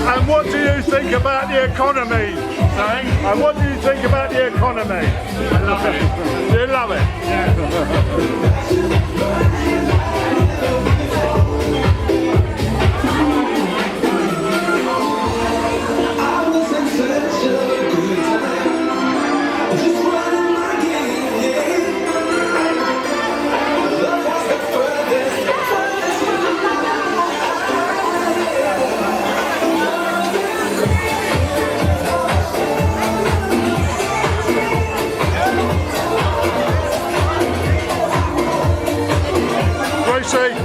And what do you think about the economy? Sorry? And what do you think about the economy? I love it. Do you love it? Gracie.